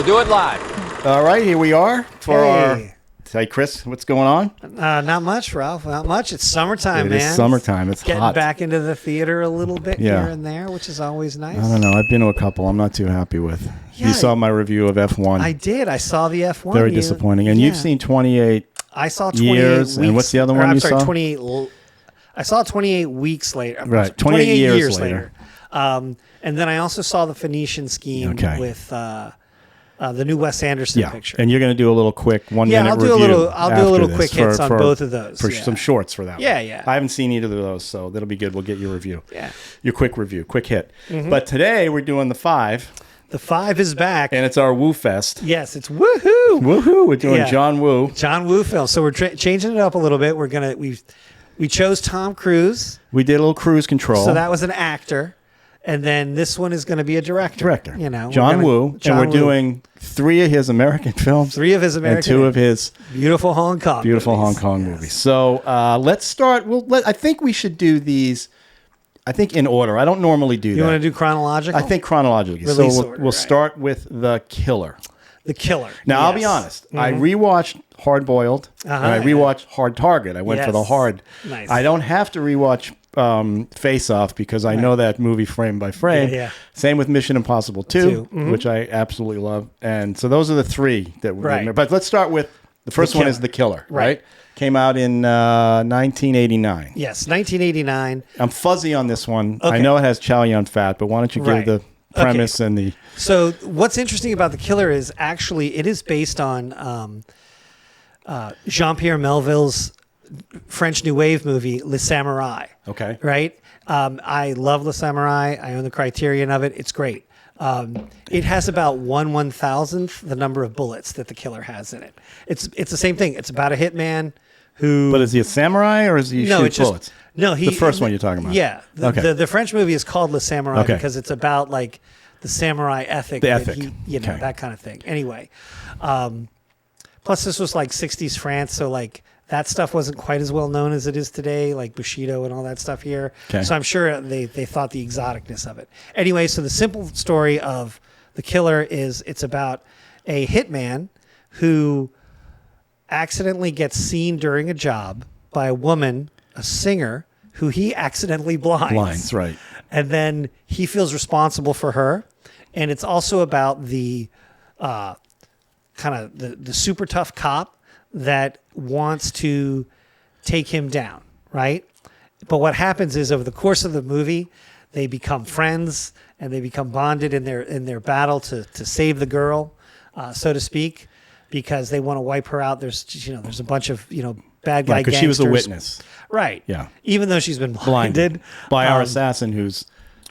do it live. All right, here we are for our... Hey. Hey, Chris, what's going on? Not much, Ralph. Not much. It's summertime, It man. is summertime. It's Getting hot. back into the theater a little bit Yeah. here and there, which is always nice. I don't know. I've been to a couple I'm not too happy with. Yeah, You saw my review of F1. I did. I saw the F1. Very disappointing. And you've seen 28 I saw 28 years. weeks. And what's the other or, one I'm you sorry, saw? 28. I saw 28 weeks later. Right, 28 years later. And then I also saw the Phoenician Scheme with the new Wes Anderson picture. And you're going to do a little quick 1 minute review. I'll do a little quick hits on for both of those. For some shorts for that Yeah, one. yeah. I haven't seen either of those, so that'll be good. We'll get your review. Yeah. Your quick review, quick hit. But today we're doing The 5. The 5 is back. And it's our Woo Fest. Yes, it's woohoo. Woohoo. We're doing John Woo. John Woo film. So we're changing it up a little bit. We chose Tom Cruise. We did a little cruise control. So that was an actor. And then this one is going to be a director. You know, John Woo. And we're doing 3 of his American films. 3 of his American. And 2 of his beautiful Hong Kong movies. So let's start. I think we should do these, I think, in order. I don't normally do that. You want to do chronological? I think chronologically. So we'll start with The Killer. The Killer. Now, I'll be honest. I rewatched Hard Boiled and I rewatched Hard Target. I went for the hard. Nice. I don't have to rewatch Face Off because I know that movie frame by frame. Yeah. Same with Mission Impossible 2, which I absolutely love. And so those are the 3 that we remember. But let's start with the first one is The Killer, right? Came out in 1989. Yes, 1989. I'm fuzzy on this one. Okay. I know it has Chow Yun-Fat, but why don't you give the premise and the... So what's interesting about The Killer is actually it is based on Jean-Pierre Melville's French New Wave movie, Le Samurai. Okay. Right? I love Le Samurai. I own the Criterion of it. It's great. It has about 1/1000th the number of bullets that The Killer has in it. It's the same thing. It's about a hitman who... But is he a samurai or is he shoot bullets? The first one you're talking about. Yeah. The French movie is called Le Samurai because it's about like the samurai ethic. The ethic. That kind of thing. Anyway. Plus this was like 60s France, so like that stuff wasn't quite as well known as it is today, like Bushido and all that stuff here. Okay. So I'm sure they thought the exoticness of it. Anyway, so the simple story of The Killer is it's about a hitman who accidentally gets seen during a job by a woman, a singer, who he accidentally blinds. Right. And then he feels responsible for her. And it's also about the kind of the super tough cop that wants to take him down, right? But what happens is over the course of the movie, they become friends and they become bonded in their battle to save the girl, so to speak, because they want to wipe her out. There's a bunch of bad guy gangsters. Because she was a witness, right? Yeah, even though she's been blinded by our assassin, who's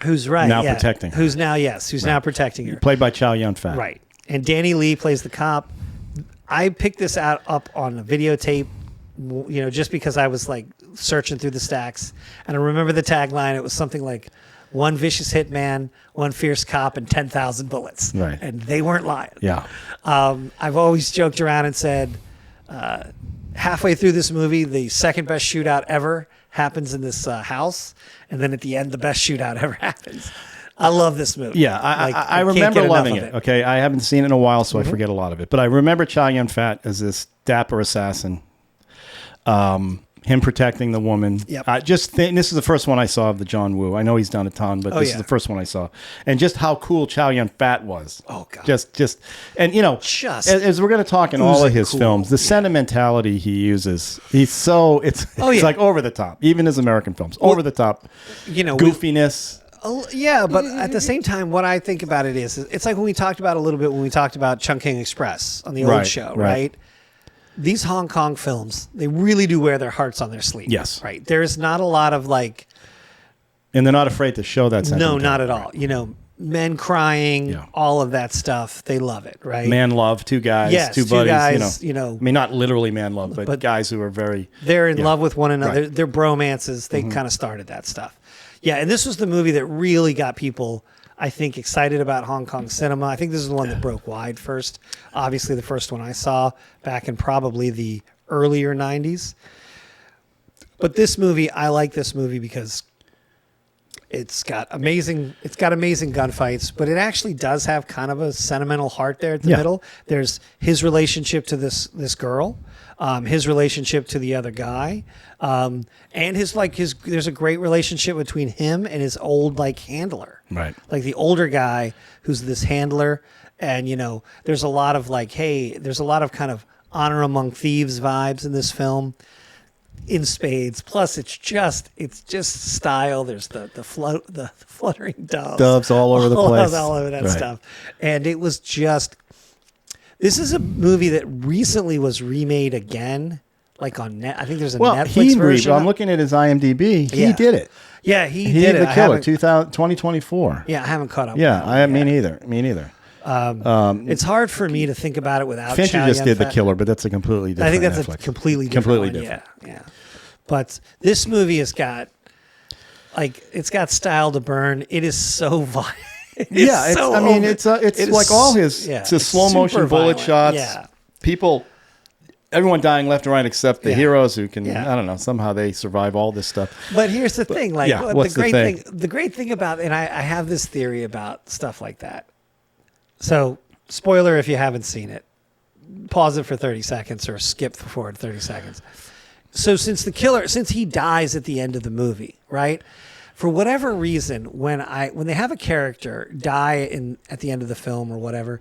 now protecting her. Who's now protecting her. Played by Chow Yun-Fat, right? And Danny Lee plays the cop. I picked this up on a videotape, just because I was like searching through the stacks, and I remember the tagline. It was something like, "One vicious hitman, one fierce cop, and 10,000 bullets." Right, and they weren't lying. Yeah, I've always joked around and said, halfway through this movie, the second best shootout ever happens in this house, and then at the end, the best shootout ever happens. I love this movie. Yeah, I remember loving it. Okay, I haven't seen it in a while, so I forget a lot of it. But I remember Chow Yun-Fat as this dapper assassin. Him protecting the woman. Yep. This is the first one I saw of the John Woo. I know he's done a ton, but this is the first one I saw. And just how cool Chow Yun-Fat was. Oh God. Just as we're going to talk in all of his films, the sentimentality he uses, it's like over the top. Even his American films, over the top. Goofiness. But at the same time, what I think about it is, it's like when we talked about Chungking Express on the old show, right? These Hong Kong films, they really do wear their hearts on their sleeve. Yes. Right. There's not a lot of like... And they're not afraid to show that sentimentality. No, not at all. Men crying, all of that stuff, they love it, right? Man love, 2 guys, 2 buddies. Guys, I mean, not literally man love, but guys who are very... They're in love with one another. Right. They're bromances. They kind of started that stuff. Yeah, and this was the movie that really got people, I think, excited about Hong Kong cinema. I think this is the one that broke wide first. Obviously, the first one I saw back in probably the earlier 90s. But this movie, I like this movie because It's got amazing gunfights, but it actually does have kind of a sentimental heart there at the middle. There's his relationship to this girl, his relationship to the other guy, and there's a great relationship between him and his old handler. Right. Like the older guy who's this handler, and there's a lot of there's a lot of kind of honor among thieves vibes in this film. In spades. Plus, it's just style. There's the fluttering doves all over the place, all over that stuff. And it was just. This is a movie that recently was remade again, like on net. I think there's a Netflix version. I'm looking at his IMDb. He did it. Yeah, he did it. The Killer, 2024. Yeah, I haven't caught up. Yeah, me neither. Me neither. It's hard for me to think about it without. Fincher just did The Killer, but that's a completely different. I think that's Netflix. A completely different. Completely different. Yeah. But this movie has got, it's got style to burn. It is so violent. It's like all his. It's a slow motion bullet shots. Yeah. Everyone dying left and right except the heroes who can. I don't know. Somehow they survive all this stuff. But here's the thing. The great thing about, and I have this theory about stuff like that. So, spoiler if you haven't seen it, pause it for 30 seconds or skip forward 30 seconds. So since he dies at the end of the movie, right? For whatever reason, when they have a character die at the end of the film or whatever,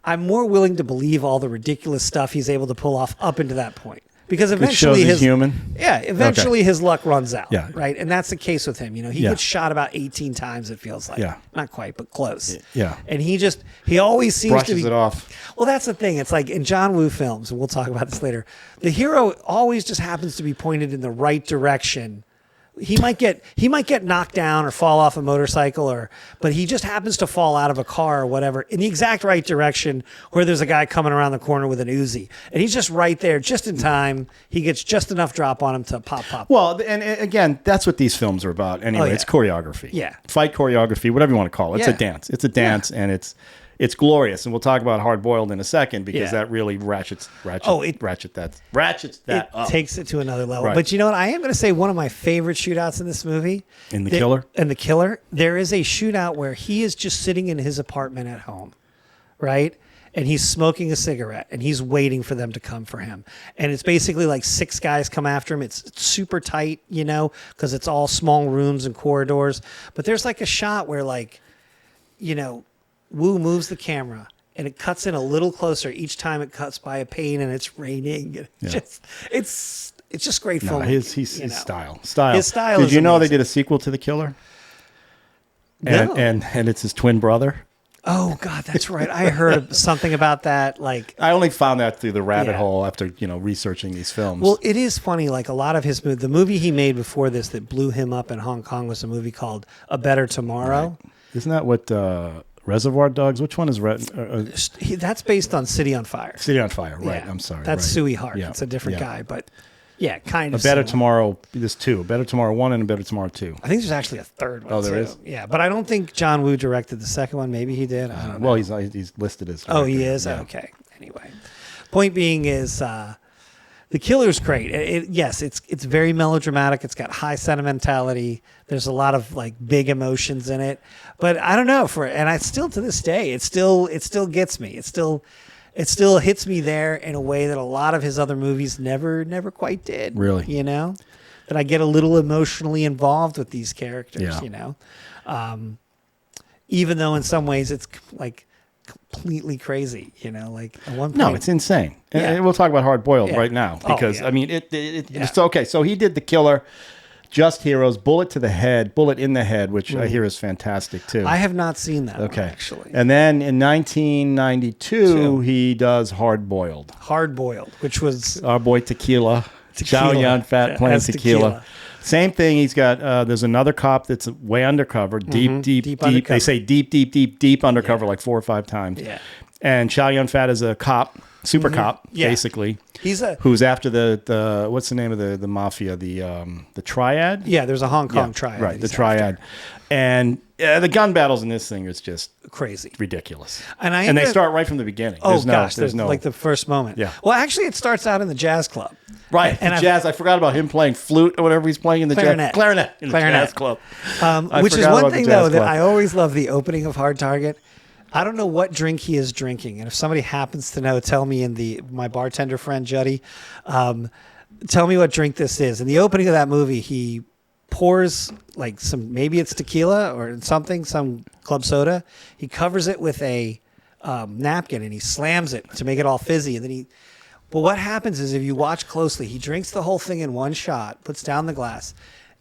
I'm more willing to believe all the ridiculous stuff he's able to pull off up into that point. Because eventually he's human. Yeah, eventually his luck runs out. Yeah. Right. And that's the case with him. He gets shot about 18 times, it feels like. Yeah. Not quite, but close. Yeah. And he always seems brushes to be it off. Well, that's the thing. It's like in John Woo films, and we'll talk about this later, the hero always just happens to be pointed in the right direction. He might get knocked down or fall off a motorcycle, but he just happens to fall out of a car or whatever in the exact right direction where there's a guy coming around the corner with an Uzi, and he's just right there, just in time. He gets just enough drop on him to pop. Well, and again, that's what these films are about. Anyway, It's choreography. Yeah, fight choreography, whatever you want to call it. It's a dance. It's a dance, and it's glorious, and we'll talk about Hard Boiled in a second because that really ratchets that up. Takes it to another level. Right. But you know what? I am going to say one of my favorite shootouts in this movie. In The Killer? In The Killer, there is a shootout where he is just sitting in his apartment at home, right? And he's smoking a cigarette, and he's waiting for them to come for him. And it's basically like 6 guys come after him. It's super tight, because it's all small rooms and corridors. But there's like a shot where Woo moves the camera and it cuts in a little closer each time it cuts by a pane and it's raining. It's just great film. His style. His style. Did you know amazing. they did a sequel to The Killer? No. And it's his twin brother. Oh God, that's right. I heard something about that. I only found that through the rabbit hole after researching these films. Well, it is funny. Like a lot of the movie he made before this that blew him up in Hong Kong was a movie called A Better Tomorrow. Right. Isn't that what? Reservoir Dogs. Which one is that's based on City on Fire. City on Fire, right? I'm sorry. That's Suey Hart. Yeah. It's a different guy, but kind of. A Better Tomorrow. There's 2. A Better Tomorrow 1 and A Better Tomorrow 2. I think there's actually a third one. Oh, there is. Yeah, but I don't think John Woo directed the second one. Maybe he did. I don't know. Well, he's listed as. Oh, he is. Yeah. Okay. Anyway, point being is. The Killer's great. It's very melodramatic. It's got high sentimentality. There's a lot of big emotions in it. But I don't know and I still to this day it still gets me. It still hits me there in a way that a lot of his other movies never quite did. Really, that I get a little emotionally involved with these characters. Even though in some ways it's completely crazy, at one point. No, it's insane. Yeah. And we'll talk about Hard Boiled right now because it's okay. So he did The Killer, Just Heroes, Bullet in the Head, which I hear is fantastic too. I have not seen that one, actually. And then in 1992, he does Hard Boiled, which was our boy Tequila. Chow Yun-Fat playing Tequila. Same thing. He's got. There's another cop that's way undercover, deep. Undercover. They say deep undercover like 4 or 5 times. Yeah. And Chow Yun-Fat is a cop super cop, basically. He's who's after the what's the name of the mafia? The triad. Yeah, there's a Hong Kong triad. Right, the triad, and the gun battles in this thing is just crazy, ridiculous. And they start right from the beginning. There's no like the first moment. Yeah. Well, actually, it starts out in the jazz club. Right, and jazz. I forgot about him playing flute or whatever he's playing in the clarinet in the jazz club. Which is one thing though that I always love the opening of Hard Target. I don't know what drink he is drinking, and if somebody happens to know, tell me. My bartender friend Juddy, tell me what drink this is. In the opening of that movie, he pours like maybe it's tequila or something, some club soda. He covers it with a napkin and he slams it to make it all fizzy, and then But what happens is, if you watch closely, he drinks the whole thing in one shot, puts down the glass,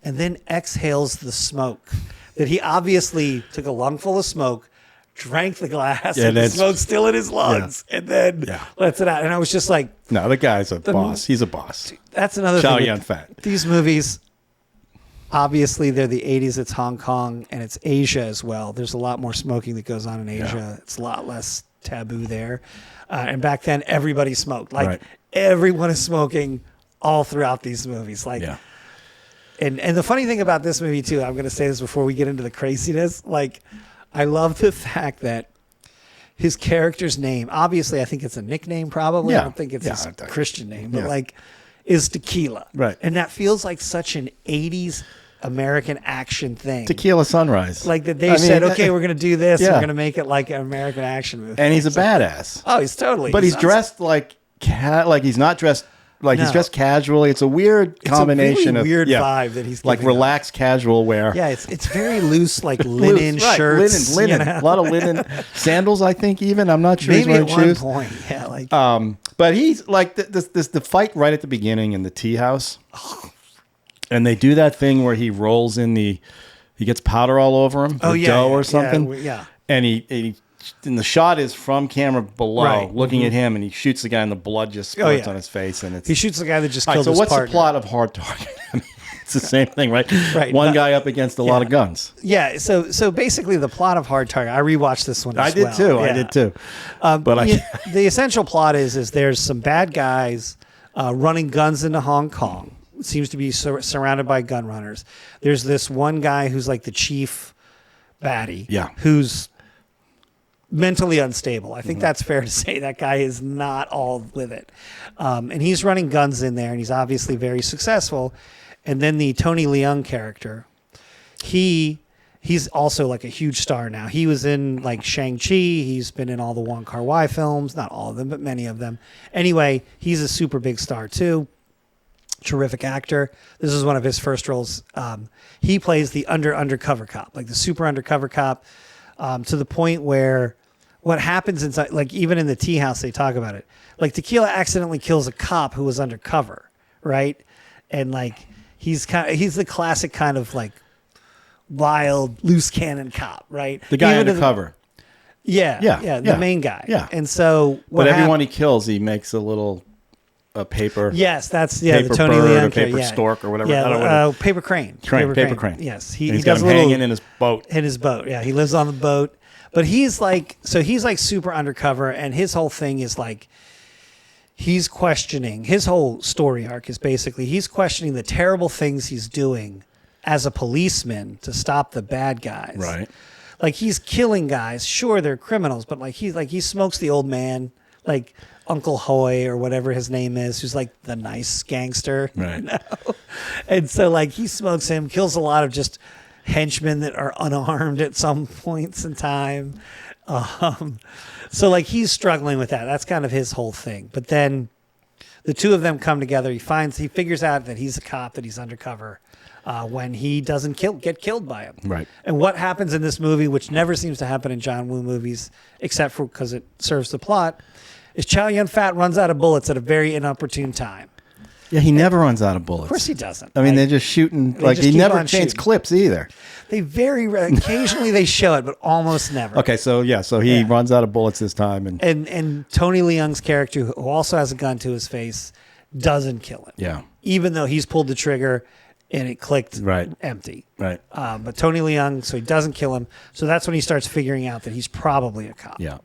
and then exhales the smoke. That he obviously took a lungful of smoke, drank the glass, and the smoke's still in his lungs, and then lets it out. And I was just like... No, the guy's a boss. He's a boss. That's another Chow thing. Yun-Fat. These movies, obviously, they're the 80s. It's Hong Kong, and it's Asia as well. There's a lot more smoking that goes on in Asia. Yeah. It's a lot less taboo there. And back then, everybody smoked. Everyone is smoking all throughout these movies. And the funny thing about this movie, too, I'm going to say this before we get into the craziness. I love the fact that his character's name, obviously, I think it's a nickname probably. I don't think it's his Christian name, but is Tequila. Right. And that feels like such an 80s American action thing. Tequila Sunrise. That they said, okay, we're going to do this. We're going to make it like an American action movie. And he's a badass. Oh, he's totally. But he's dressed like he's not dressed he's dressed casually. It's a weird combination of weird vibe that he's like relaxed casual wear. Yeah, it's very loose, like linen shirts. Linen. A lot of linen sandals, I think. Even I'm not sure. Maybe he's at wearing shoes. One point, yeah. But he's like the fight right at the beginning in the tea house. And they do that thing where he rolls in he gets powder all over him, dough or something. Yeah. And and the shot is from camera below, looking at him, and he shoots the guy, and the blood just spurts on his face. And he shoots the guy that just killed his partner. So what's the plot of Hard Target? It's the same thing, right? Right. One guy up against a lot of guns. Yeah. So basically, the plot of Hard Target. I rewatched this one. I did too. But the essential plot is there's some bad guys running guns into Hong Kong. It seems to be surrounded by gun runners. There's this one guy who's like the chief baddie. Yeah. Who's mentally unstable. I think that's fair to say. That guy is not all with it. And he's running guns in there, and he's obviously very successful. And then the Tony Leung character, he's also like a huge star now. He was in like Shang-Chi. He's been in all the Wong Kar-wai films. Not all of them, but many of them. Anyway, he's a super big star too. Terrific actor. This is one of his first roles. He plays the undercover cop, like the super undercover cop, to the point where what happens inside, like even in the tea house, they talk about it. Like Tequila accidentally kills a cop who was undercover, right? And like he's the classic kind of like wild loose cannon cop, right? The guy undercover. The main guy. Yeah. And so, but everyone he kills, he makes a little paper. Yes, that's paper the Tony bird Leung or paper stork or whatever. Yeah, I don't know paper crane. Paper crane. Yes, he's got him hanging in his boat. Yeah, he lives on the boat. But he's like super undercover, and his whole thing is like he's questioning. His whole story arc is basically he's questioning the terrible things he's doing as a policeman to stop the bad guys. Right. Like he's killing guys. Sure, they're criminals, but he smokes the old man, like Uncle Hoy or whatever his name is, who's like the nice gangster. Right. You know? And so like he smokes him, kills a lot of just henchmen that are unarmed at some points in time. So like he's struggling with that. That's kind of his whole thing. But then the two of them come together. He figures out that he's a cop, that he's undercover when he doesn't get killed by him. Right. And what happens in this movie, which never seems to happen in John Woo movies, except for because it serves the plot, is Chow Yun-Fat runs out of bullets at a very inopportune time. Yeah, he never runs out of bullets. Of course he doesn't. I mean, they're just shooting. He never changed clips either. They occasionally they show it, but almost never. Okay, so he runs out of bullets this time, and Tony Leung's character, who also has a gun to his face, doesn't kill him. Yeah, even though he's pulled the trigger and it clicked empty. Right. But Tony Leung, so he doesn't kill him. So that's when he starts figuring out that he's probably a cop. Yeah.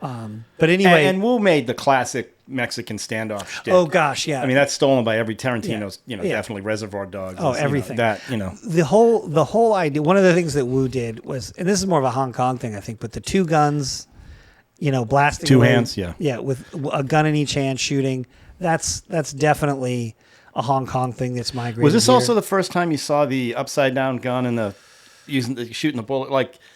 But anyway, and Wu made the classic Mexican standoff shtick. Oh gosh, yeah. I mean, that's stolen by every Tarantino's. Definitely Reservoir Dogs. Oh, everything. The whole idea. One of the things that Wu did was, and this is more of a Hong Kong thing, I think, but the two guns, blasting two away, hands, with a gun in each hand, shooting. That's definitely a Hong Kong thing that's migrated. Was this here. also the first time you saw the upside down gun and shooting the bullet?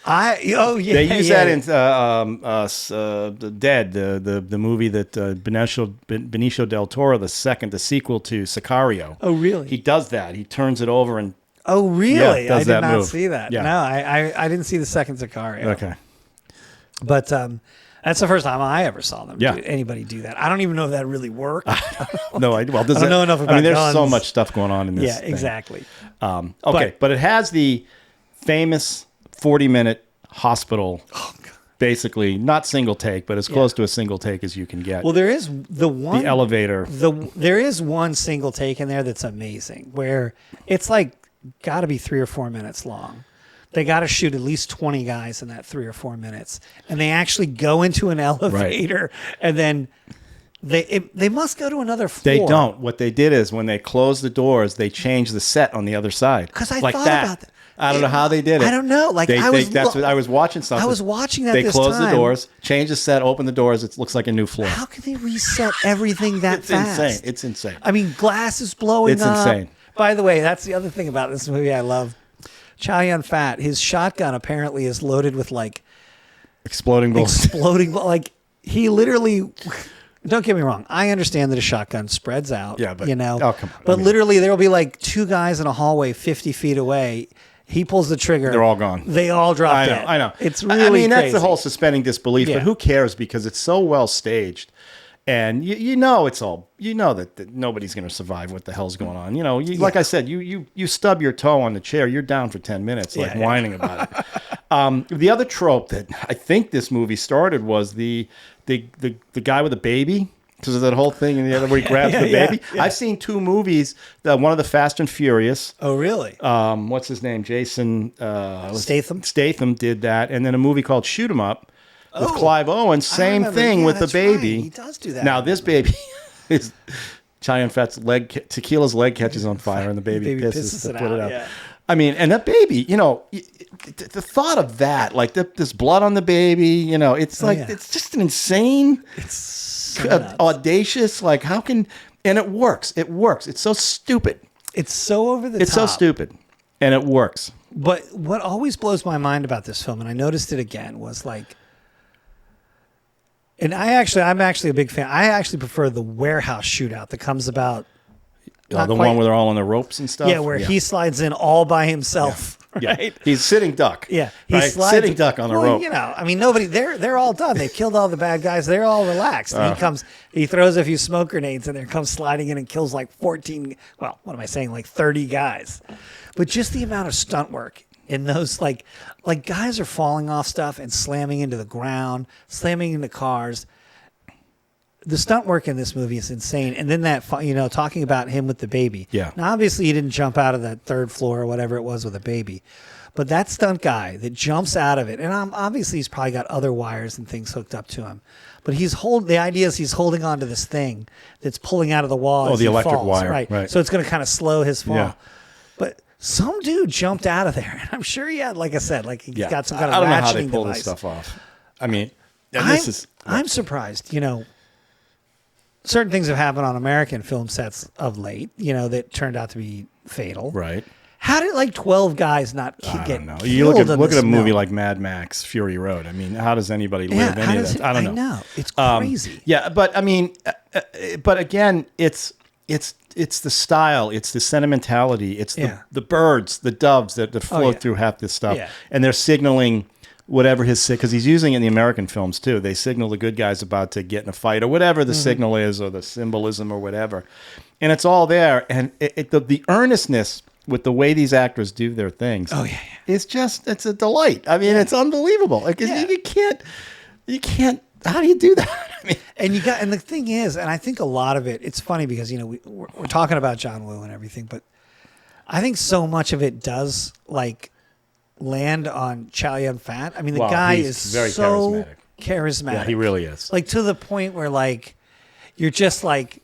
They use that in the Dead, the movie that Benicio del Toro, the sequel to Sicario. Oh really? He does that. He turns it over and. Oh really? I did not see that. Yeah. No, I didn't see the second Sicario. Okay. But that's the first time I ever saw them. Anybody do that? I don't even know if that really worked. No, I don't know enough about there's guns. So much stuff going on in this. Yeah, exactly. But it has the famous 40-minute hospital, basically not single take, but as close to a single take as you can get. Well, there is the elevator. There is one single take in there that's amazing, where it's got to be 3 or 4 minutes long. They got to shoot at least 20 guys in that 3 or 4 minutes, and they actually go into an elevator, and then they must go to another floor. They don't. What they did is when they closed the doors, they changed the set on the other side. Because I thought about that. I don't know how they did it. I don't know. I was watching something. I was watching that. They closed the doors, changed the set, opened the doors. It looks like a new floor. How can they reset everything that fast? It's insane. I mean, glass is blowing up. It's insane. By the way, that's the other thing about this movie I love. Chow Yun-Fat, his shotgun apparently is loaded with exploding bullets. He literally. Don't get me wrong. I understand that a shotgun spreads out. Yeah, but oh come on. But literally, there will be two guys in a hallway 50 feet away. He pulls the trigger. They're all gone. They all drop dead. I know. It's really crazy. That's the whole suspending disbelief. Yeah. But who cares? Because it's so well staged. And that nobody's going to survive what the hell's going on. Like I said, you stub your toe on the chair, you're down for 10 minutes, whining about it. The other trope that I think this movie started was the guy with the baby. Because of that whole thing where he grabs the baby. Yeah. I've seen 2 movies. One of the Fast and Furious. Oh, really? What's his name? Jason Statham. Statham did that, and then a movie called Shoot 'Em Up with Clive Owen. Same thing with the baby. Right. He does do that. Now this baby is Chow Yun-Fat's Tequila's leg catches on fire, and the baby pisses to put it out. Yeah. I mean, and that baby, the thought of that, this blood on the baby, it's it's just an insane. It's audacious, how can, and it works. It's so stupid. It's so over the top. It's so stupid, and it works. But what always blows my mind about this film, and I noticed it again, was and I'm actually a big fan. I actually prefer the warehouse shootout that comes about. The one where they're all on the ropes and stuff? Yeah, where he slides in all by himself. Yeah. Right? He's sitting duck. Yeah. He's sitting duck on a rope. Nobody, they're all done. They've killed all the bad guys. They're all relaxed. And he throws a few smoke grenades and there comes sliding in and kills 14, 30 guys. But just the amount of stunt work in those, guys are falling off stuff and slamming into the ground, slamming into cars. The stunt work in this movie is insane. And then talking about him with the baby. Yeah. Now, obviously, he didn't jump out of that 3rd floor or whatever it was with a baby. But that stunt guy that jumps out of it, and obviously he's probably got other wires and things hooked up to him. But the idea is he's holding on to this thing that's pulling out of the wall. Oh, the electric wire. Right. So it's going to kind of slow his fall. Yeah. But some dude jumped out of there. And I'm sure he had, like I said, he's got some kind of ratcheting device. I don't know how they pull this stuff off. I mean, I'm surprised, certain things have happened on American film sets of late, that turned out to be fatal. Right. How did 12 guys not get killed? You look at a movie like Mad Max, Fury Road. I mean, how does anybody live any of that? I don't know. I know. It's crazy. But I mean, but again, it's the style, it's the sentimentality, it's the birds, the doves that float through half this stuff, and they're signaling whatever because he's using it in the American films too. They signal the good guy's about to get in a fight or whatever the signal is or the symbolism or whatever, and it's all there. And the earnestness with the way these actors do their things, it's a delight. I mean, it's unbelievable. You can't. How do you do that? I mean, and the thing is, and I think a lot of it, it's funny because we're talking about John Woo and everything, but I think so much of it does land on Chow Yun-Fat. I mean, the guy is very so charismatic. charismatic. Yeah, he really is. Like to the point where like you're just like.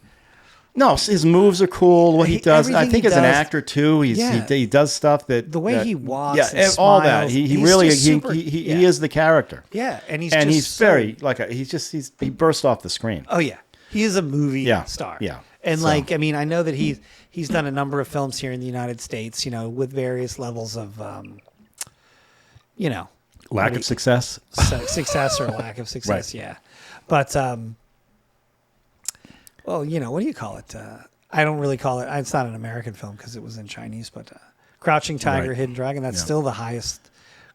No, his moves are cool. What he does, I think, as an actor too, he does stuff that the way he walks, and all smiles, that. He really he is the character. Yeah, and he's very like he burst off the screen. Oh yeah, he is a movie star. Yeah, and like I mean, I know that he's done a number of films here in the United States, you know, with various levels of, you know, lack of success, success or lack of success. Right. Yeah, but. Well, you know, what do you call it? I don't really call it. It's not an American film because it was in Chinese, but Crouching Tiger, Hidden Dragon. That's still the highest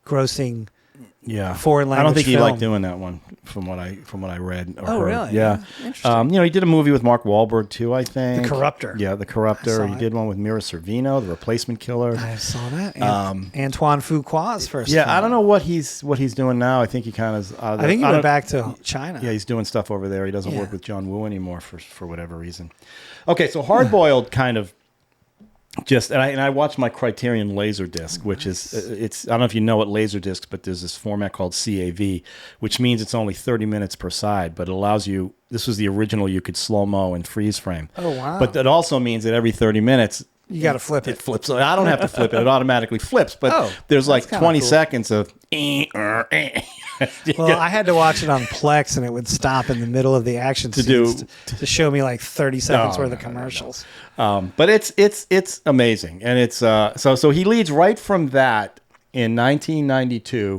grossing foreign language. I don't think he film. liked doing that one, from what I read or heard. Really? Yeah. Interesting. You know, he did a movie with Mark Wahlberg too, I think. The Corruptor. Yeah, The Corruptor. He did one with Mira Sorvino, The Replacement Killer. I saw that. Antoine Fuqua's first. Yeah, film. I don't know what he's doing now. I think he kind of. I think he went back to China. Yeah, he's doing stuff over there. He doesn't work with John Woo anymore for whatever reason. Okay, so Hard Boiled kind of. And I watched my Criterion Laserdisc, which is I don't know if you know what Laserdisc, but there's this format called CAV, which means it's only 30 minutes per side, but it allows you. This was the original. You could slow mo and freeze frame. Oh wow! But that also means that every 30 minutes. You got to flip it. It flips. I don't have to flip it. It automatically flips. But there's like 20 seconds of. Well, I had to watch it on Plex, and it would stop in the middle of the action scenes to show me like 30 seconds worth of commercials. But it's amazing, and it's so he leads right from that in 1992 to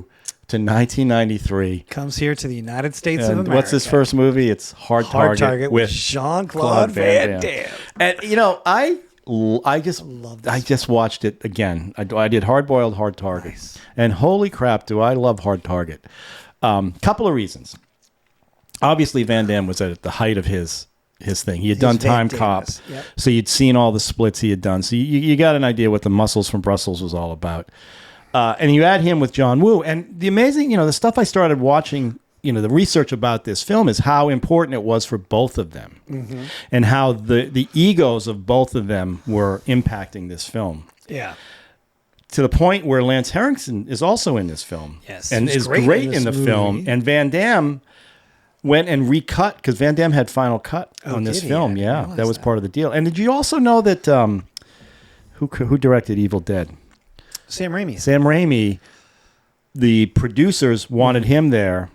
1993. Comes here to the United States of America. What's his first movie? It's Hard Target with Jean-Claude Van Damme. And you know, I just watched it again. I did Hard Boiled, Hard Target, and holy crap, do I love Hard Target. Couple of reasons. Obviously, Van Damme was at the height of his thing. He had done Time Cop, so you'd seen all the splits he had done. So you got an idea what the Muscles from Brussels was all about. And you add him with John Woo, and the amazing, the stuff I started watching. The research about this film is how important it was for both of them, and how the egos of both of them were impacting this film. Yeah. To the point where Lance Henriksen is also in this film. Yes. And is great in the film. And Van Damme went and recut, because Van Damme had final cut on this film. Yeah, that was part of the deal. And did you also know that who directed Evil Dead? Sam Raimi. Sam Raimi, the producers wanted him there.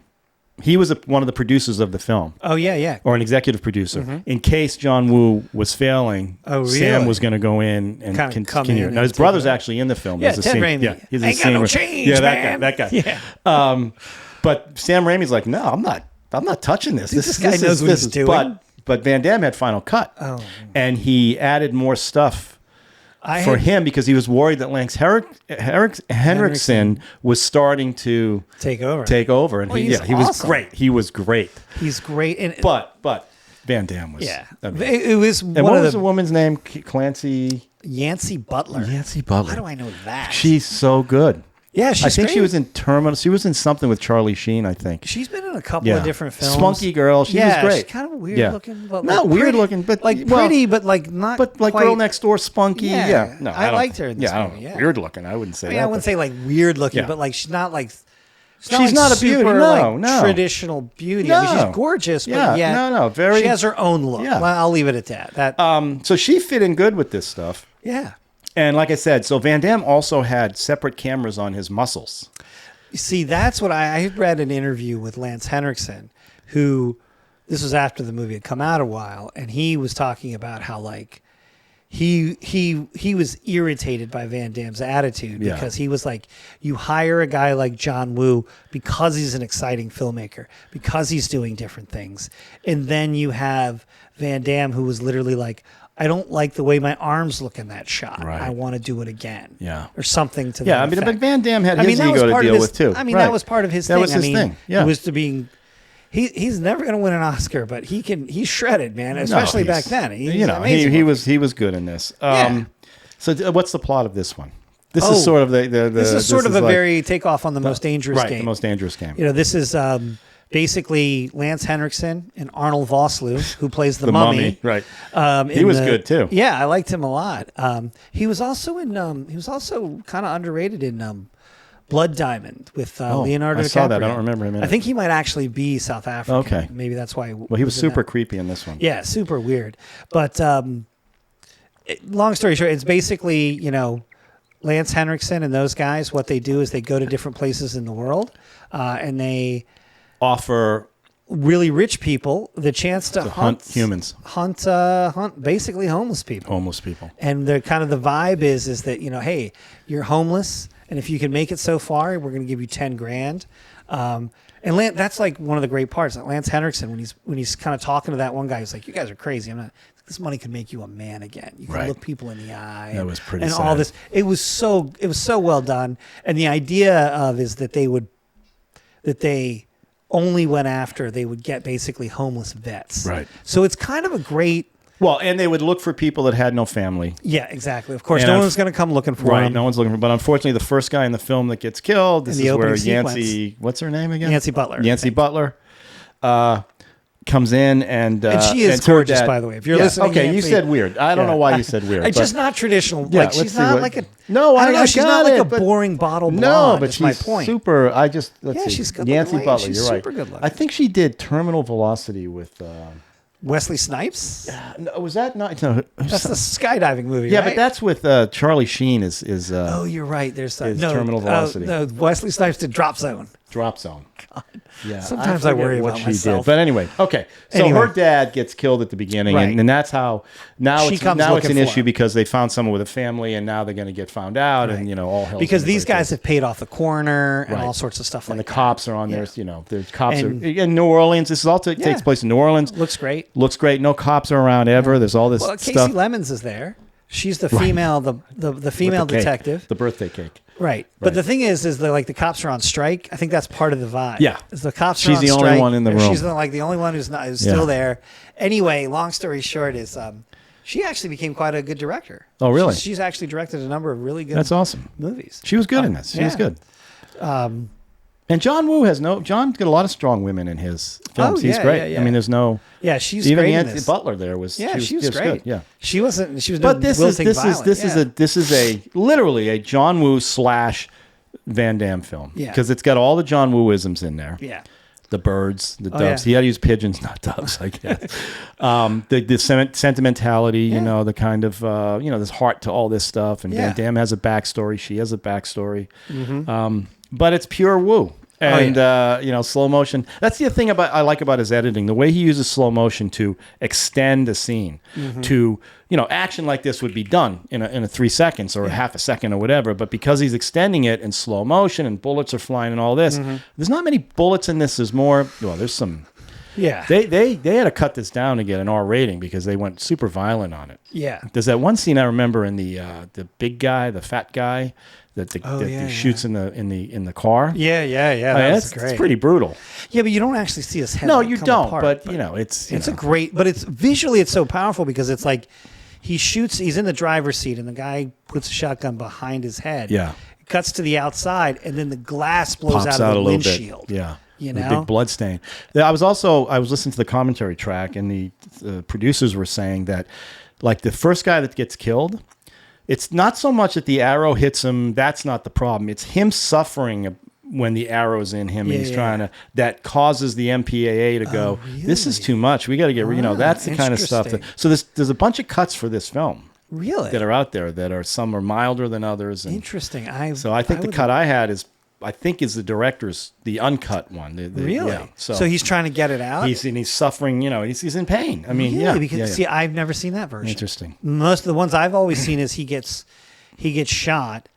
He was one of the producers of the film. Oh, yeah. Or an executive producer. In case John Woo was failing, Sam was going to go in and continue. Now, his brother's actually in the film. Yeah, Ted Raimi. Yeah, he's ain't got no change, man. That guy. Yeah. But Sam Raimi's like, no, I'm not touching this. This guy knows what he's doing. But Van Damme had final cut. Oh. And he added more stuff for him because he was worried that Lance Henriksen was starting to take over. And he was great. He was great. He's great. And but Van Damme was. Yeah. Amazing. It was and what was the woman's name? Yancey Butler. Yancey Butler. How do I know that? She's so good. Yeah, she's I think great. she was in Terminal. She was in something with Charlie Sheen, I think. She's been in a couple of different films. Spunky girl. She was great. She's kind of weird looking. But not pretty, weird looking, but pretty, but not But like quite, Girl Next Door, spunky. Yeah. No, I liked her in this movie. Yeah. Weird looking. I wouldn't say that. I wouldn't say like weird looking, but like she's not like... She's not a beauty. No. Traditional beauty. No. I mean, she's gorgeous, but very. She has her own look. Yeah. Well, I'll leave it at that. So she fit in good with this stuff. Yeah. And like I said, so Van Damme also had separate cameras on his muscles. You see, that's what I had read an interview with Lance Henriksen, who this was after the movie had come out a while, and he was talking about how like he was irritated by Van Damme's attitude because he was like, you hire a guy like John Woo because he's an exciting filmmaker, because he's doing different things, and then you have Van Damme who was literally like, I don't like the way my arms look in that shot. Right. I want to do it again. Yeah. Or something to that effect. But Van Damme had his ego to deal with too. I mean, that was part of his thing. That was his thing. Yeah. It was to being... He's never going to win an Oscar, but he's shredded, man, especially back then. He's amazing. He was good in this. So what's the plot of this one? This is sort of this is sort of a very takeoff on the most dangerous game. Right, the most dangerous game. This is... basically, Lance Henriksen and Arnold Vosloo, who plays the mummy. Right. He was good too. Yeah, I liked him a lot. He was also in. He was also kind of underrated in Blood Diamond with Leonardo DiCaprio. I saw that. I don't remember him in it. I think he might actually be South African. Okay. Maybe that's why. Well, he was super creepy in this one. Yeah, super weird. But long story short, it's basically, Lance Henriksen and those guys, what they do is they go to different places in the world and they offer really rich people the chance to hunt humans. Hunt basically homeless people. Homeless people. And the kind of the vibe is that, hey, you're homeless, and if you can make it so far, we're going to give you 10 grand. And that's like one of the great parts. Like Lance Henriksen, when he's kind of talking to that one guy, he's like, "You guys are crazy. This money can make you a man again. You can look people in the eye." That was pretty and sad. all this. It was so well done. And the idea of is that they only went after, they would get basically homeless vets. Right. So it's kind of a great. Well, and they would look for people that had no family. Yeah, exactly. Of course, no one's going to come looking for them. Right, no one's looking for them. But unfortunately, the first guy in the film that gets killed, this is where Yancey, what's her name again? Yancey Butler. Yancey Butler comes in and she is gorgeous, by the way. If you're listening, okay, Yancey, you said weird. I don't know why you said weird. It's just not traditional. Yeah, like she's not like a. No, I don't know. She's not like a boring bottle blonde. No, but that's she's my point. super. Let's see. She's good. Yancey Butler. She's you're right. Super good looking. I think she did Terminal Velocity with. Wesley Snipes? No, was that not? No, that's the skydiving movie. Yeah, right? but that's with Charlie Sheen. Is oh, you're right. There's Terminal Velocity. No, Wesley Snipes did Drop Zone. Drop Zone. God. Yeah. Sometimes I worry about myself. But anyway, okay. So her dad gets killed at the beginning, and that's how now it's an issue because they found someone with a family, and now they're going to get found out, and all hell. Because these guys have paid off the coroner and all sorts of stuff like that. And the cops are on there. The cops are in New Orleans. This is all takes place in New Orleans. Looks great. Looks great. No cops are around ever. There's all this stuff. Casey Lemons is there. She's the female, the female detective. The birthday cake. Right. But the thing is the cops are on strike. I think that's part of the vibe. Yeah. Is the cops She's are on the strike. only one in the room. She's the only one who's still there. Anyway, long story short is she actually became quite a good director. Oh, really? She's actually directed a number of really good That's awesome. movies. She was good in this. She was good. And John Woo John's got a lot of strong women in his films. He's great. I mean, there's no. Yeah, she's even great. Even Butler there was. Yeah, she was great. Good. Yeah, she wasn't. She was. But this is literally a John Woo / Van Damme film. Yeah, because it's got all the John Woo-isms in there. Yeah. The birds, the doves. He had to use pigeons, not doves, I guess. the sentimentality, the kind of, there's heart to all this stuff. And Van Damme has a backstory. She has a backstory. Mm-hmm. But it's pure Woo. And, slow motion. That's the thing I like about his editing. The way he uses slow motion to extend a scene to, action like this would be done in a 3 seconds or half a second or whatever. But because he's extending it in slow motion and bullets are flying and all this, there's not many bullets in this. There's more. Well, there's some. Yeah. They had to cut this down to get an R rating because they went super violent on it. Yeah. There's that one scene I remember in the big guy, the fat guy. That he shoots in the car. Yeah. That's great. It's pretty brutal. Yeah, but you don't actually see his head. No, you don't. Apart, but it's a great. But it's visually it's so powerful because it's like he shoots. He's in the driver's seat, and the guy puts a shotgun behind his head. Yeah. It cuts to the outside, and then the glass blows Pops out of the a windshield. Bit. Yeah. The big blood stain. I was listening to the commentary track, and the producers were saying that, like the first guy that gets killed. It's not so much that the arrow hits him. That's not the problem. It's him suffering when the arrow's in him and he's trying to, that causes the MPAA to go, this is too much. We got to get, that's the kind of stuff. So there's a bunch of cuts for this film. Really? That are out there some are milder than others. And interesting. So I think the cut I had is the director's, the uncut one. Really? Yeah. So he's trying to get it out? He's suffering, he's in pain. I mean, really? Because see, I've never seen that version. Interesting. Most of the ones I've always seen is he gets shot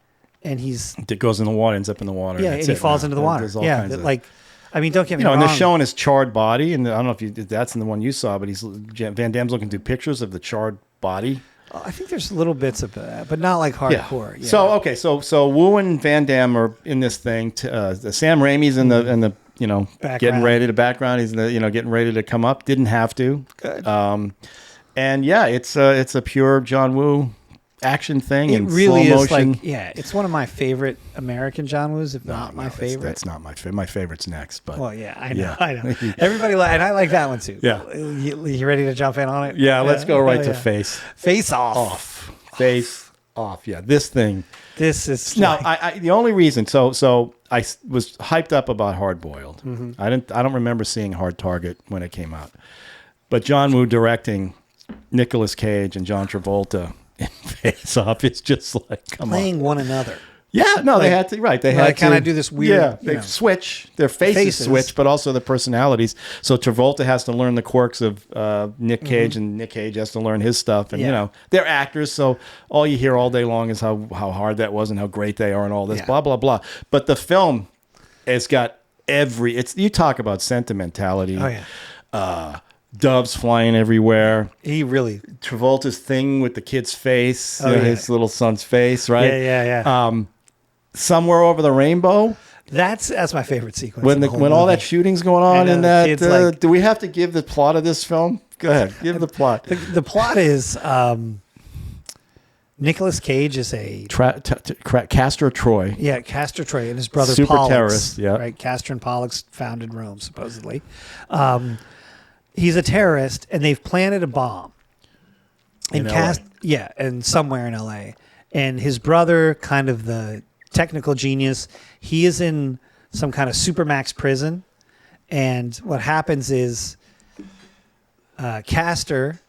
and it goes in the water, ends up in the water. Yeah, and he falls into the water. Yeah, don't get me wrong. And they're showing his charred body, and I don't know if that's in the one you saw, but Van Damme's looking through pictures of the charred body. I think there's little bits of that, but not like hardcore. Yeah. So so Wu and Van Damme are in this thing. Sam Raimi's in the background. Getting ready to background. He's in the getting ready to come up. Didn't have to. Good. And it's a pure John Woo action thing. It really slow is motion. It's one of my favorite American John Woos, if not my favorite. That's not my favorite. My favorite's next. But I know. Everybody and I like that one too. Yeah. You ready to jump in on it? Yeah. Let's go to Face. Face Off. Face off. Yeah, this thing. This is Now, I the only reason, so I was hyped up about Hard Boiled. Mm-hmm. I don't remember seeing Hard Target when it came out, but John Woo directing Nicolas Cage and John Travolta in Face Off, it's just like playing one another. Yeah, no, they had to. Right, they had to kind of do this weird. Yeah, they switch their faces switch, but also their personalities. So Travolta has to learn the quirks of Nick Cage, and Nick Cage has to learn his stuff. And you know, they're actors, so all you hear all day long is how hard that was and how great they are and all this blah blah blah. But the film has got you talk about sentimentality. Oh yeah. Doves flying everywhere. Travolta's thing with the kid's face, his little son's face, right? Yeah. Somewhere Over the Rainbow. That's my favorite sequence. When all that shooting's going on in that, do we have to give the plot of this film? Go ahead, give the plot. The plot is Nicolas Cage is a Castor Troy. Yeah, Castor Troy and his brother Super Pollux. terrorist. Yeah, right. Castor and Pollux founded Rome supposedly. He's a terrorist, and they've planted a bomb in LA. And somewhere in LA. And his brother, kind of the technical genius, he is in some kind of supermax prison. And what happens is Castor,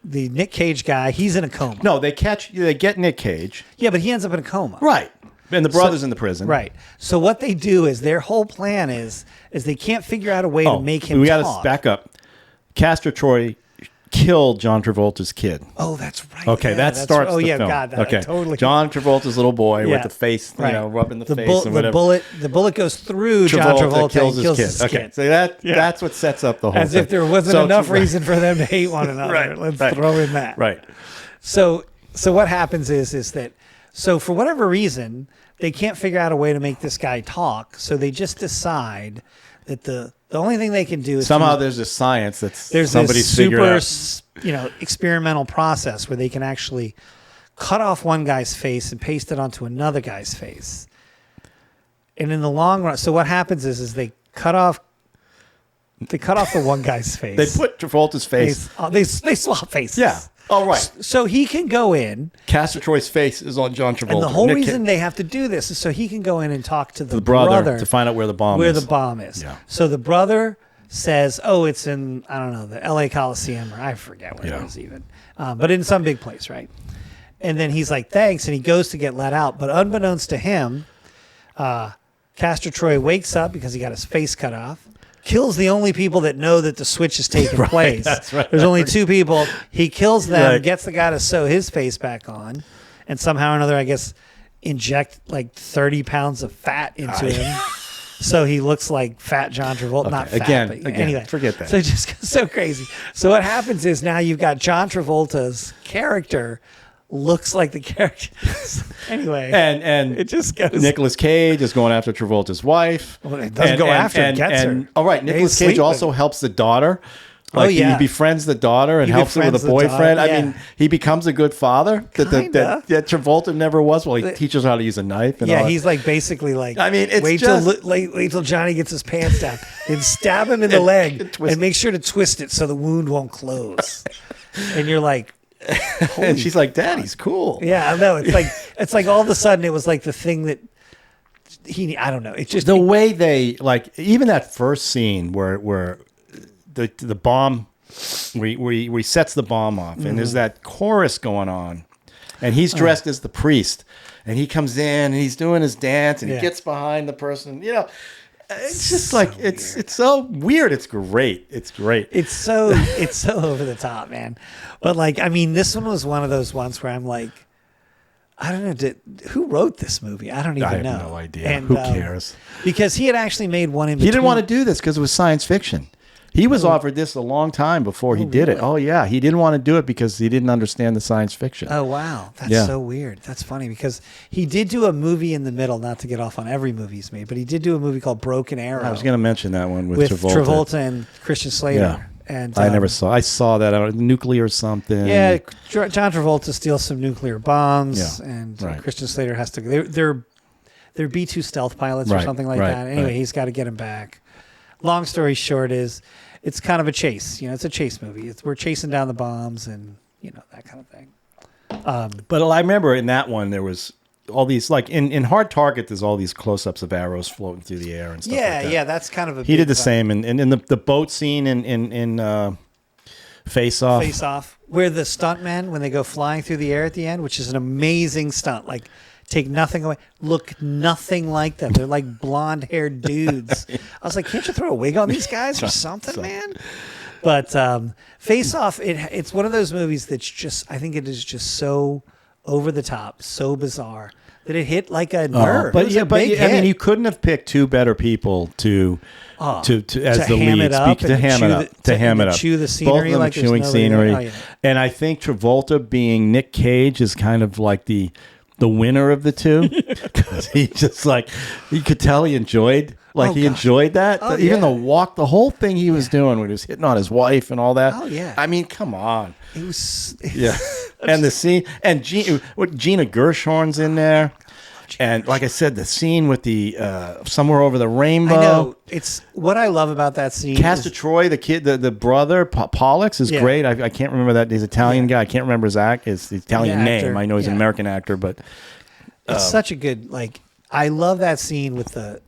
the Nick Cage guy, he's in a coma. No, they get Nick Cage. Yeah, but he ends up in a coma. Right. And the brother's in the prison. Right. So what they do is their whole plan is they can't figure out a way to make him talk. We got to back up. Castor Troy killed John Travolta's kid. Oh, that's right. Okay, that starts the film. God, that totally. John Travolta's little boy with the face, rubbing the face and whatever. The bullet goes through John Travolta kills and kills his his kid. kid. So that's what sets up the whole As thing. if there wasn't enough reason for them to hate one another. Right, Let's throw in that. Right. So what happens is that for whatever reason, they can't figure out a way to make this guy talk, so they just decide that the only thing they can do is somehow there's a science there's somebody's this super experimental process where they can actually cut off one guy's face and paste it onto another guy's face. And in the long run, so what happens is they cut off the one guy's face. They put Travolta's face. They swap faces. Yeah. Oh, right. So he can go in. Castor Troy's face is on John Travolta. And the whole reason they have to do this is so he can go in and talk to the brother to find out where the bomb is. Yeah. So the brother says, oh, it's in, I don't know, the LA Coliseum, or I forget where it was even. But in some big place, right? And then he's like, thanks. And he goes to get let out. But unbeknownst to him, Castor Troy wakes up because he got his face cut off. Kills the only people that know that the switch has taken place. That's right. There's only two people. He kills them, gets the guy to sew his face back on, and somehow or another, I guess, inject like 30 pounds of fat into him. So he looks like fat John Travolta. Not fat, again, anyway. Forget that. So it just goes so crazy. So what happens is now you've got John Travolta's character looks like the character. Anyway, and it just goes. Nicolas Cage is going after Travolta's wife. Well, it doesn't go after, it gets her. Oh, right. Nicolas Cage also helps the daughter. Like he befriends the daughter and helps her with a boyfriend. I mean, he becomes a good father that Travolta never was. Well, he teaches her how to use a knife. And he's like basically like. I mean, it's wait till Johnny gets his pants down, then stab him in the leg and make sure to twist it so the wound won't close. And you're like. And she's like, "Daddy's cool." Yeah, I know. It's like all of a sudden it was like the thing that I don't know. It's just the way they like even that first scene where the bomb where he sets the bomb off and there's that chorus going on, and he's dressed as the priest, and he comes in and he's doing his dance and he gets behind the person, It's just like it's so weird. It's great. It's great. It's so over the top, man. But like, I mean, this one was one of those ones where I'm like, I don't know, who wrote this movie? I don't even know. I have no idea. And, who cares? Because he had actually made one in between. He didn't want to do this because it was science fiction. He was offered this a long time before he did it. Oh, yeah. He didn't want to do it because he didn't understand the science fiction. Oh, wow. That's so weird. That's funny because he did do a movie in the middle, not to get off on every movie he's made, but he did do a movie called Broken Arrow. I was going to mention that one with Travolta and Christian Slater. Yeah. And I never saw. I saw that nuclear something. Yeah, John Travolta steals some nuclear bombs, and Christian Slater has to. They're B-2 stealth pilots or something like that. Anyway, he's got to get him back. Long story short is, it's kind of a chase. It's a chase movie. We're chasing down the bombs and that kind of thing. But I remember in that one there was all these, like in Hard Target, there's all these close-ups of arrows floating through the air and stuff. Yeah, like that. yeah, that's kind of a. He did the same, and in the boat scene in Face Off. Face Off, where the stuntmen, when they go flying through the air at the end, which is an amazing stunt, like take nothing away, look nothing like them. They're like blonde-haired dudes. I was like, can't you throw a wig on these guys or something, man? But Face Off, it's one of those movies that's just, I think it is just so over the top, so bizarre that it hit like a nerve. But I mean, you couldn't have picked two better people to as the leads, to ham it up, chew the scenery, both of them like chewing scenery. And I think Travolta being Nick Cage is kind of like the winner of the two, because he just, like, you could tell he enjoyed. He enjoyed that. Even the whole thing he was doing when he was hitting on his wife and all that. Oh, yeah. I mean, come on. It was... Yeah. And the scene, and Gina Gershorn's in there. And like I said, the scene with the Somewhere Over the Rainbow. I know. It's what I love about that scene. Castor Troy, the kid, the brother, Pollux is great. I can't remember that. He's an Italian guy. I can't remember his Italian name. I know he's an American actor, but it's such a good, like, I love that scene with the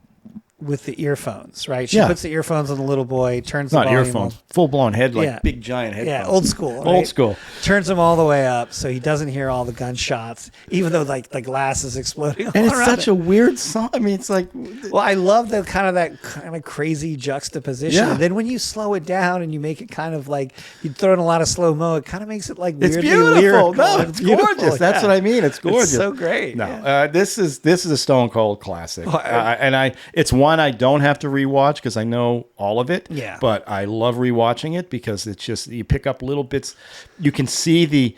earphones, right? She puts the earphones on the little boy, turns the volume earphones, full blown head, big giant headphones. Yeah, old school. Right? Old school. Turns them all the way up so he doesn't hear all the gunshots, even though like the glass is exploding. And it's such a weird song. I mean, it's like, well, I love that kind of crazy juxtaposition. And then when you slow it down and you make it kind of like you throw in a lot of slow mo, it kind of makes it like weirdly beautiful. Lyrical. No, it's gorgeous. That's what I mean. It's gorgeous. It's so great. No, this is a Stone Cold classic, and it's one I don't have to rewatch because I know all of it. Yeah. But I love rewatching it because it's just, you pick up little bits. You can see the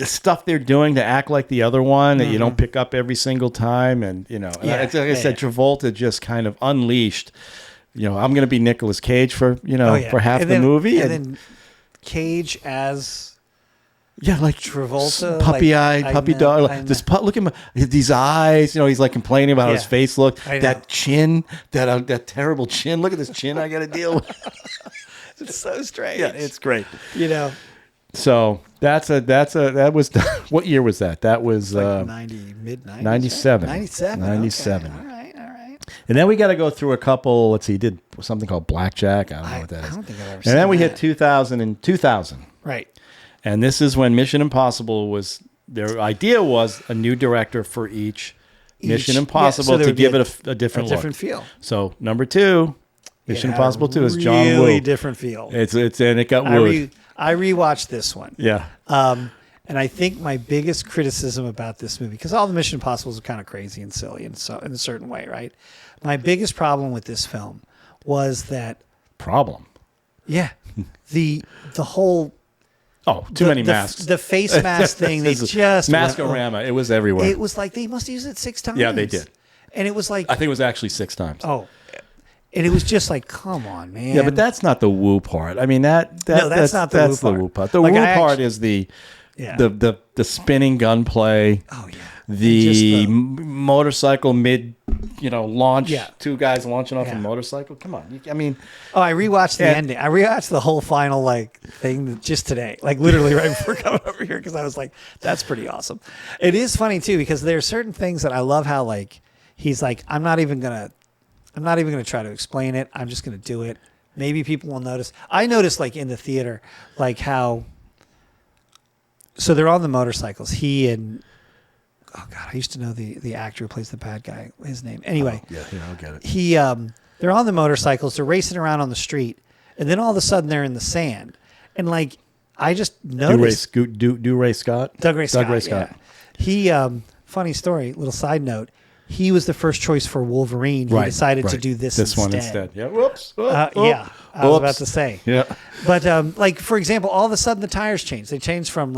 stuff they're doing to act like the other one that you don't pick up every single time. And, like I said, Travolta just kind of unleashed, I'm going to be Nicolas Cage for, for half the movie. And then Cage as... Yeah, like Travolta, puppy-eyed, puppy dog. Look at these eyes. He's like complaining about how his face looked. That chin, that terrible chin. Look at this chin I got to deal with. It's so strange. Yeah, it's great. So that was what year was that? That was like 90, mid-90s. 97. 97. Okay. All right. And then we got to go through a couple. Let's see, he did something called Blackjack. I don't know what that is. I don't think I've ever seen And then we that. hit 2000. Right. And this is when Mission Impossible was, their idea was a new director for each Mission Impossible to give it a different look. Different feel. So number 2, Mission Impossible 2 is John Woo. Really different feel. And it got wooed. I rewatched this one. Yeah. And I think my biggest criticism about this movie, because all the Mission Impossibles are kind of crazy and silly in a certain way, right? My biggest problem with this film was that... Problem? Yeah. The whole... Oh, too many masks. The face mask thing, they just... Maskorama. It was everywhere. It was like they must use it 6 times. Yeah, they did. And it was like... I think it was actually 6 times. Oh. And it was just like, come on, man. Yeah, but that's not the woo part. I mean, that's not the woo part. The woo part is the spinning gunplay. Oh, yeah. The motorcycle launch. Yeah. 2 guys launching off a motorcycle. Come on. I rewatched the ending. I rewatched the whole final thing just today, literally right before coming over here, because I was like, that's pretty awesome. It is funny too, because there are certain things that I love how he's like, I'm not even gonna try to explain it. I'm just gonna do it. Maybe people will notice. I noticed in the theater, how. So they're on the motorcycles. He and. Oh God, I used to know the actor who plays the bad guy. His name. Anyway. Yeah, I'll get it. They're on the motorcycles. They're racing around on the street, and then all of a sudden they're in the sand, and I just noticed. Doug Ray Scott. Yeah. He. Funny story. Little side note. He was the first choice for Wolverine. He decided to do this one instead. Yeah. Whoops. Yeah. I was about to say. Yeah. But for example, all of a sudden the tires changed. They changed from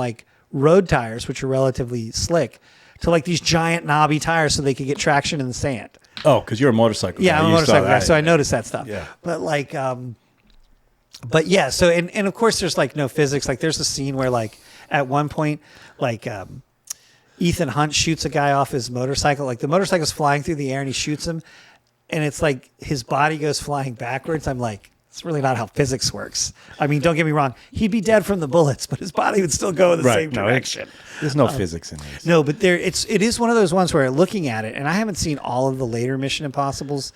road tires, which are relatively slick, to these giant knobby tires so they could get traction in the sand. Oh, because you're a motorcycle guy. Yeah, I'm a motorcycle guy, so I noticed that stuff. Yeah. But yeah, so and of course there's no physics. There's a scene where at one point Ethan Hunt shoots a guy off his motorcycle. The motorcycle's flying through the air and he shoots him, and it's his body goes flying backwards. I'm like, it's really not how physics works. I mean, don't get me wrong. He'd be dead from the bullets, but his body would still go in the same direction. There's no physics in this. No, but it is one of those ones where looking at it, and I haven't seen all of the later Mission Impossibles.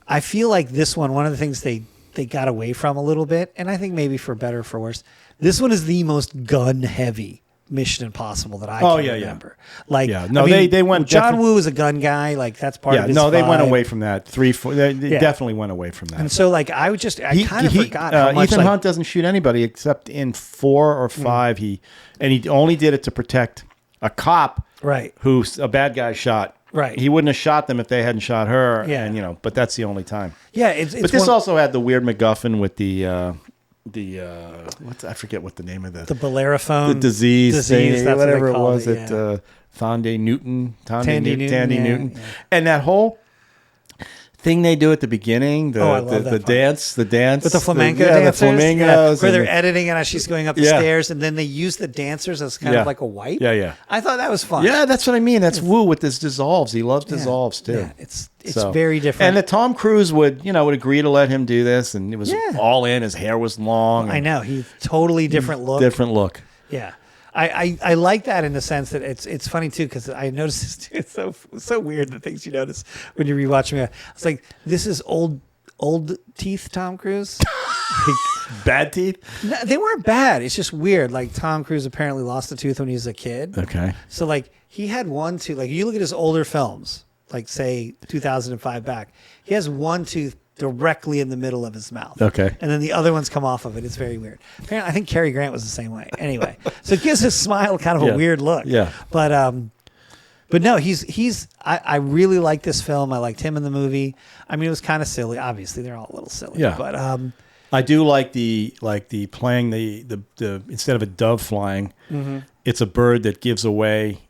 I feel like this one of the things they got away from a little bit, and I think maybe for better or for worse, this one is the most gun heavy Mission Impossible that I can remember. Like, they went. John Woo is a gun guy. Like that's part of his they vibe. went away from that. 3, 4. They definitely went away from that. And so, like, I kind of forgot how much. Ethan Hunt doesn't shoot anybody except in 4 or 5. He only did it to protect a cop, right? Who's a bad guy shot. Right. He wouldn't have shot them if they hadn't shot her. Yeah. And but that's the only time. Yeah. It's but this also had the weird MacGuffin with the I forget what the name of the Bellerophone, the disease thing, that's whatever what it was. Tandy Newton, and that whole thing they do at the beginning, the dance with the flamenco dancers, the flamingos, where they're editing and as she's going up the stairs, and then they use the dancers as kind of like a wipe. Yeah. I thought that was fun. Yeah, that's what I mean. That's Woo with his dissolves. He loves dissolves too. Yeah, it's very different. And that Tom Cruise would agree to let him do this, and it was all in. His hair was long. I know. He's totally different look. Different look. Yeah. I like that in the sense that it's funny too, because I noticed this too. It's so weird, the things you notice when you rewatch me. It's like, this is old teeth Tom Cruise. Bad teeth? No, they weren't bad. It's just weird. Like, Tom Cruise apparently lost a tooth when he was a kid. Okay. So like he had one tooth. Like, you look at his older films, like say 2005 back, he has one tooth directly in the middle of his mouth. Okay. And then the other ones come off of it. It's very weird. Apparently, I think Cary Grant was the same way. Anyway, so it gives his smile kind of a weird look. Yeah. But no, I really like this film. I liked him in the movie. I mean, it was kind of silly. Obviously, they're all a little silly. Yeah. But I do like the playing the instead of a dove flying, it's a bird that gives away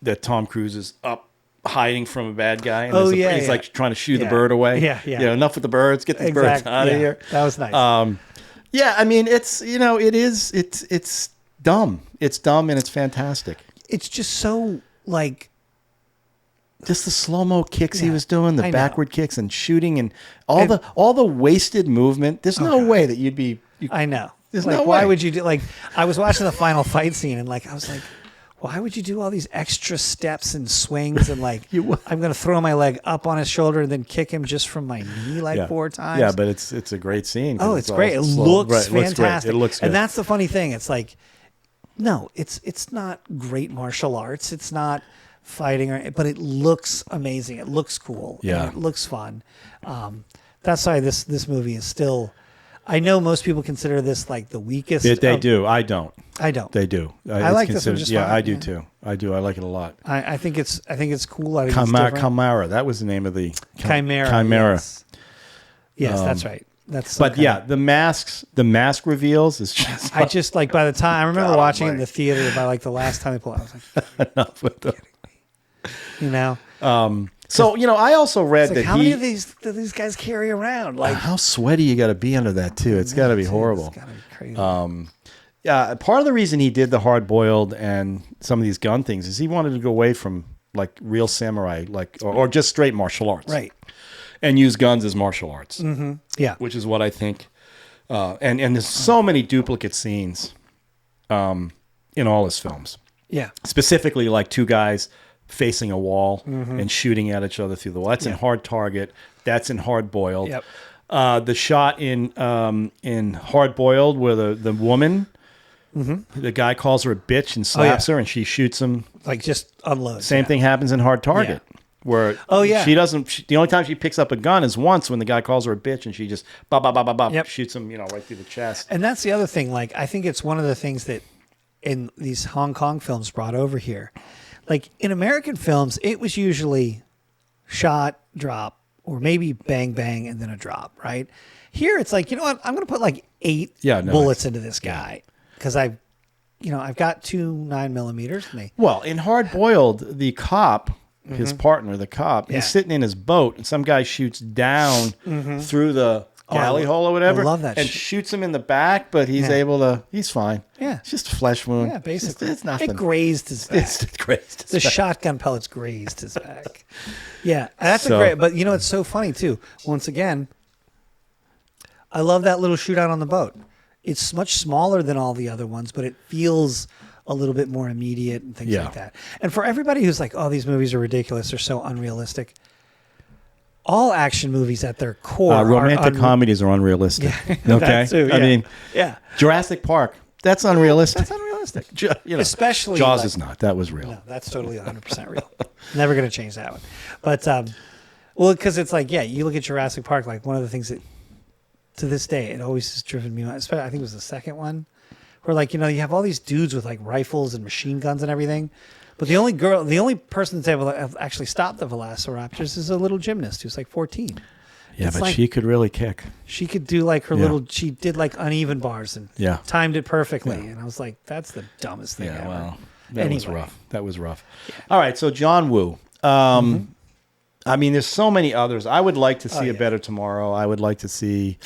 that Tom Cruise is up hiding from a bad guy. And he's like trying to shoo the bird away. Yeah. Enough with the birds. Get these birds out of here. That was nice. I mean, it's it's dumb. It's dumb and it's fantastic. It's just so like. Just the slow-mo kicks he was doing, the backward kicks and shooting and all the wasted movement. There's no way that you'd be. I know. There's like, no why way. would you do? Like, I was watching the final fight scene and like I was like, why would you do all these extra steps and swings and like I'm going to throw my leg up on his shoulder and then kick him just from my knee 4 times? Yeah, but it's a great scene. Oh, it's great. It looks fantastic. It looks good. And that's the funny thing. It's like, no, it's not great martial arts. It's not fighting, but it looks amazing. It looks cool. Yeah, and it looks fun. That's why this movie is still. I know most people consider this like the weakest. They do. I don't. They do. I like this one just fine. I do too. I do. I like it a lot. I think it's cool. I think Chimera. That was the name of the Chimera. Chimera. Yes, that's right. The mask reveals is just. I just like by the time I remember watching it in the theater. By like the last time they pulled out, I was like, you know. So I also read that how many of these do these guys carry around? Like, how sweaty you got to be under that too. It's got to be horrible. It's got to be crazy. Yeah, part of the reason he did the hard boiled and some of these gun things is he wanted to go away from like real samurai, or just straight martial arts, right? And use guns as martial arts. Mm-hmm. Yeah, which is what I think. And there's so many duplicate scenes, in all his films. Yeah, specifically like 2 guys facing a wall and shooting at each other through the wall. That's in Hard Target. That's in Hard Boiled. Yep. The shot in Hard Boiled where the woman, the guy calls her a bitch and slaps her and she shoots him. Like just unloads. Same thing happens in Hard Target. Yeah. Where she doesn't. The only time she picks up a gun is once when the guy calls her a bitch and she just shoots him, right through the chest. And that's the other thing. Like, I think it's one of the things that in these Hong Kong films brought over here. Like in American films, it was usually shot, drop, or maybe bang, bang, and then a drop, right? Here, it's like, you know what? I'm going to put like 8 bullets into this guy because I've got 2 9mm. Well, in Hard Boiled, the cop, his partner, the cop, he's sitting in his boat, and some guy shoots down through the galley hole or whatever. I love that and shoots him in the back, but he's able to. He's fine. Yeah, it's just a flesh wound. Yeah, basically, it's nothing. It grazed his back. It grazed his the back. shotgun pellets grazed his back. Yeah, that's a great. But it's so funny too. Once again, I love that little shootout on the boat. It's much smaller than all the other ones, but it feels a little bit more immediate and things like that. And for everybody who's like, oh, these movies are ridiculous, they're so unrealistic. All action movies at their core romantic comedies are unrealistic. Yeah, okay? that too, yeah. I mean, yeah. Jurassic Park, that's unrealistic. That's unrealistic. Especially Jaws is not. That was real. No, that's totally 100% real. Never going to change that one. But, well, because it's like, you look at Jurassic Park, like one of the things that, to this day, it always has driven me on, especially, I think it was the second one, where like, you have all these dudes with like rifles and machine guns and everything. But the only person that's able to actually stop the velociraptors is a little gymnast who's like 14. Yeah, it's but like, she could really kick. She could do like she did like uneven bars and timed it perfectly. Yeah. And I was like, that's the dumbest thing ever. Well, that was rough. That was rough. Yeah. All right, so John Woo. I mean, there's so many others. I would like to see A Better Tomorrow. I would like to see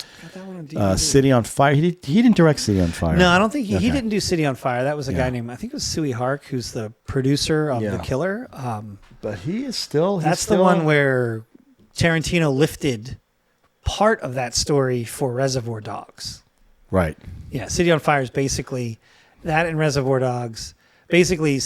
City on Fire. He didn't direct City on Fire. No, I don't think he didn't do City on Fire. That was a guy named, I think it was Suey Hark, who's the producer of The Killer. But he is still... That's the one where Tarantino lifted part of that story for Reservoir Dogs. Right. Yeah, City on Fire is basically that and Reservoir Dogs. Basically...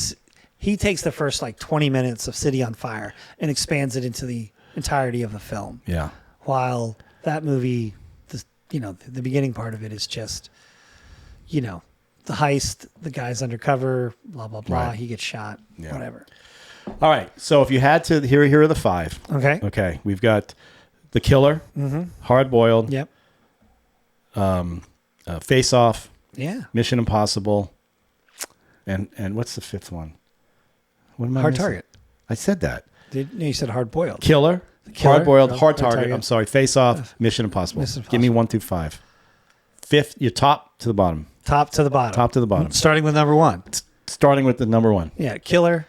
He takes the first like 20 minutes of City on Fire and expands it into the entirety of the film. Yeah. While that movie, the beginning part of it is just, the heist, the guy's undercover, blah, blah, blah. Right. He gets shot, whatever. All right. So if you had to, here are the 5. Okay. Okay. We've got The Killer, Hard Boiled. Yep. Face Off. Yeah. Mission Impossible. And what's the 5th one? What am I Hard missing? Target. I said that. No, you said Hard Boiled. Killer, Hard Boiled, Hard Target. I'm sorry. Face Off, Mission Impossible. Give me 1 through 5. 5th, your top to the bottom. Top to the bottom. Top to the bottom. Starting with number 1. Starting with the number 1. Yeah, Killer,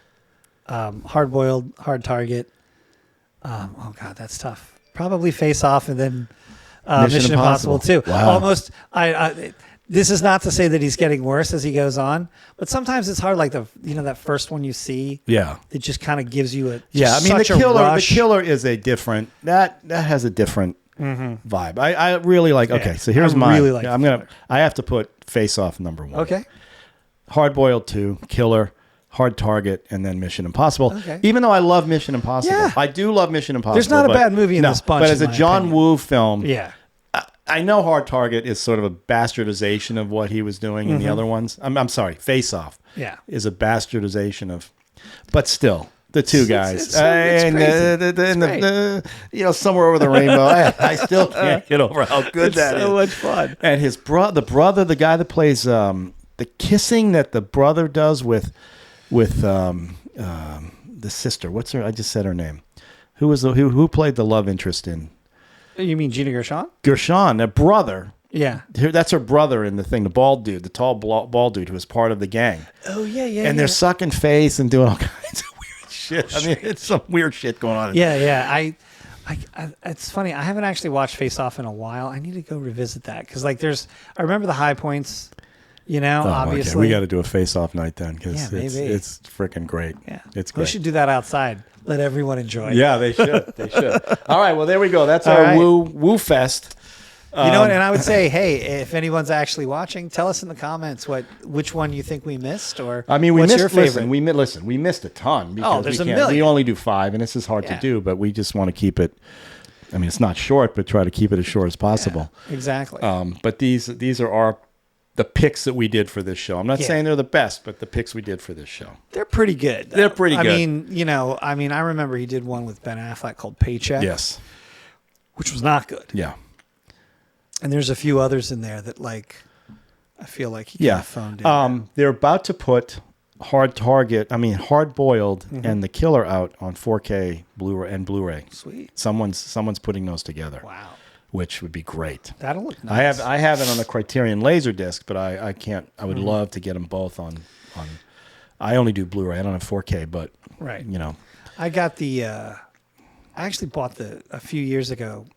Hard Boiled, Hard Target. Oh God, that's tough. Probably Face Off and then Mission Impossible too. Wow. Almost. This is not to say that he's getting worse as he goes on, but sometimes it's hard. Like that first one you see, it just kind of gives you a I mean the Killer is a different that has a different vibe. I really like. Okay, so here's mine. Really like I have to put Face Off number 1. Okay, Hard Boiled 2, Killer, Hard Target, and then Mission Impossible. Okay. Even though I love Mission Impossible, I do love Mission Impossible. There's not a bad movie in this bunch. But as a John Woo film, I know Hard Target is sort of a bastardization of what he was doing in the other ones. I'm sorry, Face Off is a bastardization of, but still, the two guys. Somewhere over the rainbow. I still can't get over how good that is. So much fun. And his brother, the guy that plays the kissing that the brother does with the sister. What's her? I just said her name. Who played the love interest in? You mean Gina Gershon? Gershon, their brother. Yeah. That's her brother in the thing, the bald dude, the tall bald dude who was part of the gang. Oh, yeah. And they're sucking face and doing all kinds of weird shit. I mean, it's some weird shit going on. Yeah. I it's funny. I haven't actually watched Face Off in a while. I need to go revisit that because, like, I remember the high points, obviously. Okay. We got to do a Face Off night then because it's freaking great. Yeah. It's great. We should do that outside. Let everyone enjoy. Yeah, they should. All right. Well, there we go. That's our Woo Fest. You know what? And I would say, hey, if anyone's actually watching, tell us in the comments which one you think we missed, or what's your favorite? We missed a ton because there's a million. We only do 5, and this is hard to do, but we just want to keep it. I mean, it's not short, but try to keep it as short as possible. Yeah, exactly. But these are the picks that we did for this show. I'm not saying they're the best, but the picks we did for this show. They're pretty good. They're pretty good. I mean, I remember he did one with Ben Affleck called Paycheck. Yes. Which was not good. Yeah. And there's a few others in there that, like, I feel like he kind of phoned in. They're about to put Hard Boiled and The Killer out on 4K Blu-ray. Sweet. Someone's putting those together. Wow. Which would be great. That'll look nice. I have it on a Criterion Laserdisc, but I can't. I would love to get them both on. I only do Blu-ray. I don't have 4K, but right. I got the. I actually bought a few years ago.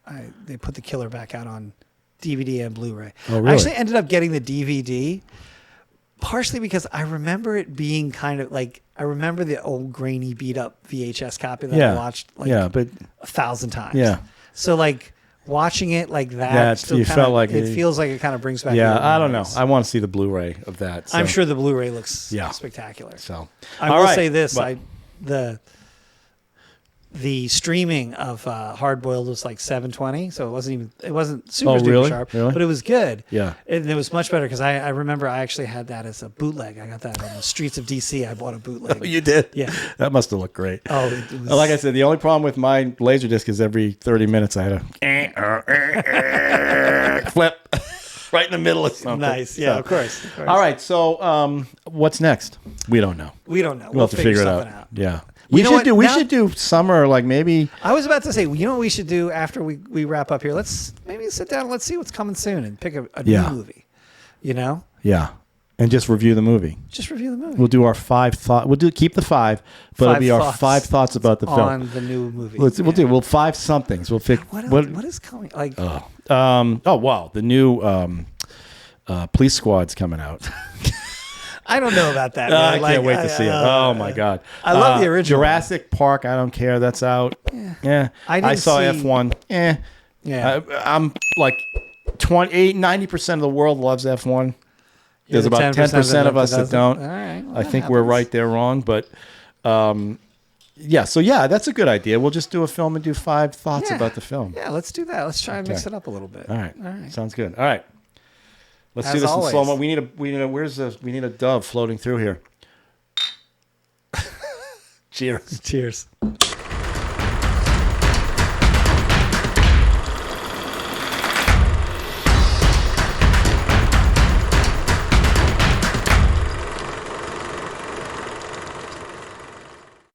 They put The Killer back out on DVD and Blu-ray. Oh, really? I actually ended up getting the DVD, partially because I remember it being kind of like I remember the old grainy, beat up VHS copy that I watched but 1,000 times. Yeah. So like watching it like that, you felt like it feels like it kind of brings back. Yeah, I don't know. I want to see the Blu-ray of that. So. I'm sure the Blu-ray looks spectacular. So I will say this: the streaming of Hard Boiled was like 720, so it wasn't super duper sharp, but it was good. Yeah, and it was much better because I remember I actually had that as a bootleg. I got that on the streets of DC. I bought a bootleg. Oh, you did? Yeah, that must have looked great. Oh, it was... like I said, the only problem with my Laserdisc is every 30 minutes I had a flip right in the middle of something. Nice, yeah, so, of course. All right, so what's next? We don't know. We'll have to figure it out. Yeah. We should do summer, like maybe. I was about to say, you know what we should do after we wrap up here? Let's maybe sit down and let's see what's coming soon and pick a new movie. You know? Yeah. And just review the movie. Just review the movie. We'll do our 5 thoughts. Keep the 5, but it'll be our 5 thoughts about the film. On the new movie. We'll 5 somethings. We'll pick. What is coming? Like. Wow. The new Police Squad's coming out. I don't know about that. I can't wait to see it. Oh my God! I love the original. Jurassic Park. I don't care. That's out. Yeah. I saw F1. Yeah. I'm like 90% of the world loves F1. There's about 10% of us that don't. All right. Well, I think we're right. They're wrong. But that's a good idea. We'll just do a film and do 5 thoughts about the film. Yeah, let's do that. Let's try and mix it up a little bit. All right. Sounds good. All right. Let's do this in slow mo. We need a dove floating through here. Cheers. Cheers.